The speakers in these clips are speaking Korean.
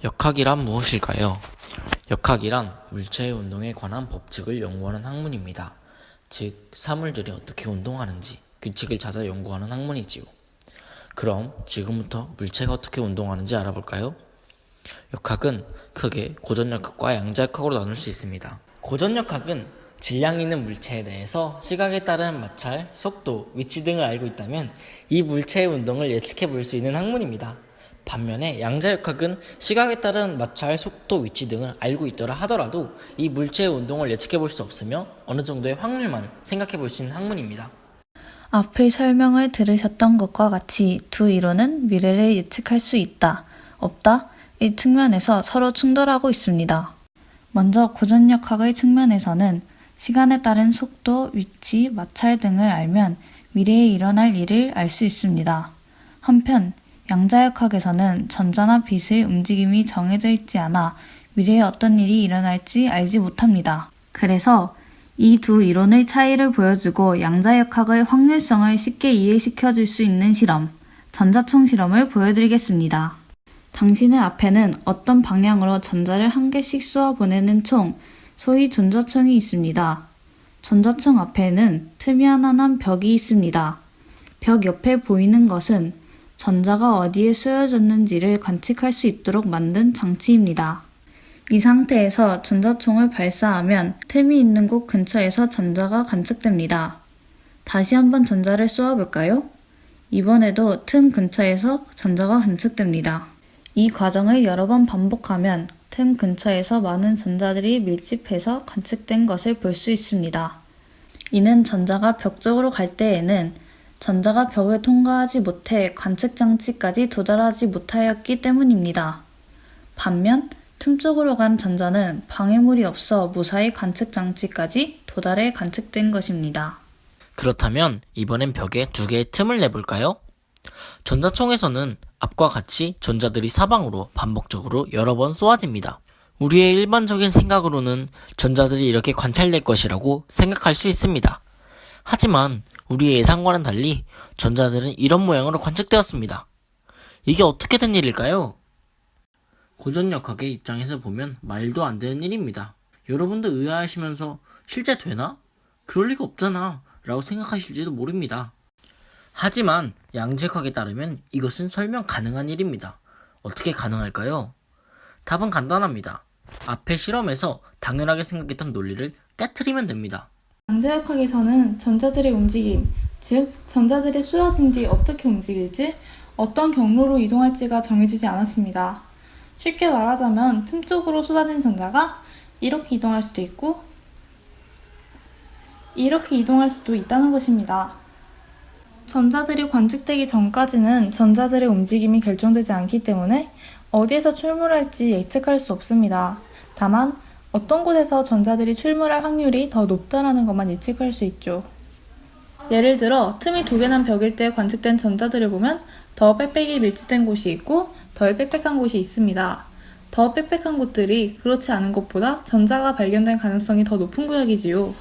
역학이란 무엇일까요? 역학이란 물체의 운동에 관한 법칙을 연구하는 학문입니다. 즉, 사물들이 어떻게 운동하는지 규칙을 찾아 연구하는 학문이지요. 그럼 지금부터 물체가 어떻게 운동하는지 알아볼까요? 역학은 크게 고전역학과 양자역학으로 나눌 수 있습니다. 고전역학은 질량이 있는 물체에 대해서 시각에 따른 마찰, 속도, 위치 등을 알고 있다면 이 물체의 운동을 예측해 볼 수 있는 학문입니다. 반면에 양자역학은 시각에 따른 마찰, 속도, 위치 등을 알고 있더라 하더라도 이 물체의 운동을 예측해 볼 수 없으며 어느 정도의 확률만 생각해 볼 수 있는 학문입니다. 앞의 설명을 들으셨던 것과 같이 두 이론은 미래를 예측할 수 있다, 없다, 이 측면에서 서로 충돌하고 있습니다. 먼저 고전역학의 측면에서는 시간에 따른 속도, 위치, 마찰 등을 알면 미래에 일어날 일을 알 수 있습니다. 한편 양자역학에서는 전자나 빛의 움직임이 정해져 있지 않아 미래에 어떤 일이 일어날지 알지 못합니다. 그래서 이 두 이론의 차이를 보여주고 양자역학의 확률성을 쉽게 이해시켜 줄 수 있는 실험, 전자총 실험을 보여드리겠습니다. 당신의 앞에는 어떤 방향으로 전자를 한 개씩 쏘아 보내는 총, 소위 전자총이 있습니다. 전자총 앞에는 틈이 하나 난 벽이 있습니다. 벽 옆에 보이는 것은 전자가 어디에 쏘여졌는지를 관측할 수 있도록 만든 장치입니다. 이 상태에서 전자총을 발사하면 틈이 있는 곳 근처에서 전자가 관측됩니다. 다시 한번 전자를 쏘아볼까요? 이번에도 틈 근처에서 전자가 관측됩니다. 이 과정을 여러 번 반복하면 틈 근처에서 많은 전자들이 밀집해서 관측된 것을 볼 수 있습니다. 이는 전자가 벽 쪽으로 갈 때에는 전자가 벽을 통과하지 못해 관측 장치까지 도달하지 못하였기 때문입니다. 반면 틈 쪽으로 간 전자는 방해물이 없어 무사히 관측 장치까지 도달해 관측된 것입니다. 그렇다면 이번엔 벽에 두 개의 틈을 내볼까요? 전자총에서는 앞과 같이 전자들이 사방으로 반복적으로 여러 번 쏘아집니다. 우리의 일반적인 생각으로는 전자들이 이렇게 관찰될 것이라고 생각할 수 있습니다. 하지만 우리의 예상과는 달리 전자들은 이런 모양으로 관측되었습니다. 이게 어떻게 된 일일까요? 고전역학의 입장에서 보면 말도 안 되는 일입니다. 여러분도 의아하시면서 실제 되나? 그럴 리가 없잖아 라고 생각하실지도 모릅니다. 하지만 양자역학에 따르면 이것은 설명 가능한 일입니다. 어떻게 가능할까요? 답은 간단합니다. 앞의 실험에서 당연하게 생각했던 논리를 깨트리면 됩니다. 양자역학에서는 전자들의 움직임, 즉 전자들이 쏘아진 뒤 어떻게 움직일지, 어떤 경로로 이동할지가 정해지지 않았습니다. 쉽게 말하자면 틈 쪽으로 쏟아진 전자가 이렇게 이동할 수도 있고 이렇게 이동할 수도 있다는 것입니다. 전자들이 관측되기 전까지는 전자들의 움직임이 결정되지 않기 때문에 어디에서 출몰할지 예측할 수 없습니다. 다만 어떤 곳에서 전자들이 출몰할 확률이 더 높다라는 것만 예측할 수 있죠. 예를 들어 틈이 두 개 난 벽일 때 관측된 전자들을 보면 더 빽빽이 밀집된 곳이 있고 덜 빽빽한 곳이 있습니다. 더 빽빽한 곳들이 그렇지 않은 곳보다 전자가 발견될 가능성이 더 높은 구역이지요.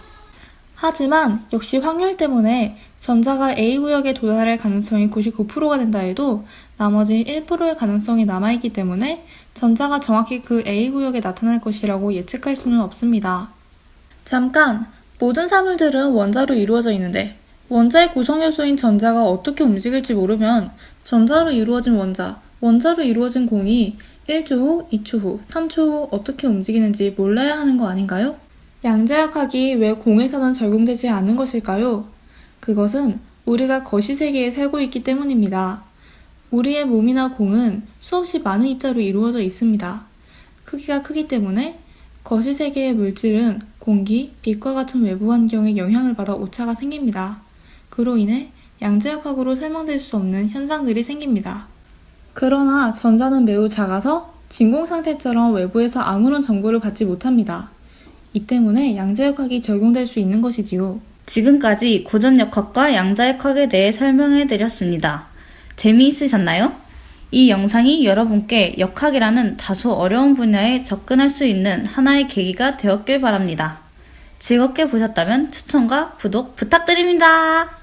하지만 역시 확률 때문에 전자가 A구역에 도달할 가능성이 99%가 된다 해도 나머지 1%의 가능성이 남아있기 때문에 전자가 정확히 그 A구역에 나타날 것이라고 예측할 수는 없습니다. 잠깐! 모든 사물들은 원자로 이루어져 있는데 원자의 구성요소인 전자가 어떻게 움직일지 모르면 전자로 이루어진 원자로 이루어진 공이 1초 후, 2초 후, 3초 후 어떻게 움직이는지 몰라야 하는 거 아닌가요? 양자역학이 왜 공에서는 적용되지 않는 것일까요? 그것은 우리가 거시세계에 살고 있기 때문입니다. 우리의 몸이나 공은 수없이 많은 입자로 이루어져 있습니다. 크기가 크기 때문에 거시세계의 물질은 공기, 빛과 같은 외부 환경의 영향을 받아 오차가 생깁니다. 그로 인해 양자역학으로 설명될 수 없는 현상들이 생깁니다. 그러나 전자는 매우 작아서 진공 상태처럼 외부에서 아무런 정보를 받지 못합니다. 이 때문에 양자역학이 적용될 수 있는 것이지요. 지금까지 고전역학과 양자역학에 대해 설명해드렸습니다. 재미있으셨나요? 이 영상이 여러분께 역학이라는 다소 어려운 분야에 접근할 수 있는 하나의 계기가 되었길 바랍니다. 즐겁게 보셨다면 추천과 구독 부탁드립니다.